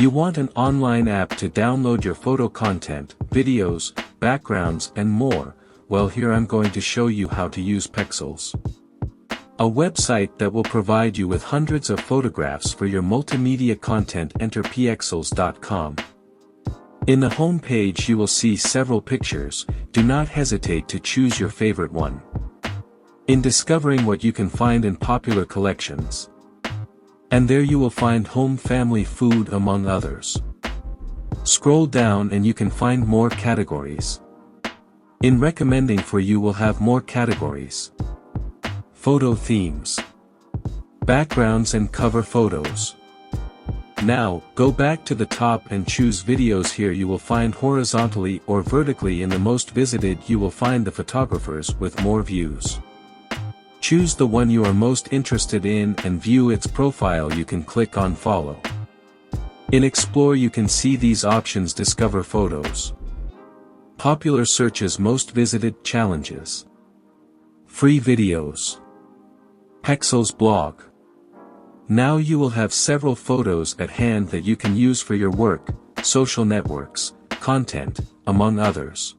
You want an online app to download your photo content, videos, backgrounds and more. Well, here I'm going to show you how to use Pexels. A website that will provide you with hundreds of photographs for your multimedia content. Enter pexels.com. In the home page you will see several pictures. Do not hesitate to choose your favorite one. In discovering what you can find in popular collections. And there you will find home, family, food, among others. Scroll down and you can find more categories. In recommending for you will have more categories. Photo themes. Backgrounds and cover photos. Now, go back to the top and choose videos. Here you will find horizontally or vertically. In the most visited you will find the photographers with more views. Choose the one you are most interested in and view its profile. You can click on follow. In Explore you can see these options. Discover photos. Popular searches, most visited, challenges. Free videos. Pexels blog. Now you will have several photos at hand that you can use for your work, social networks, content, among others.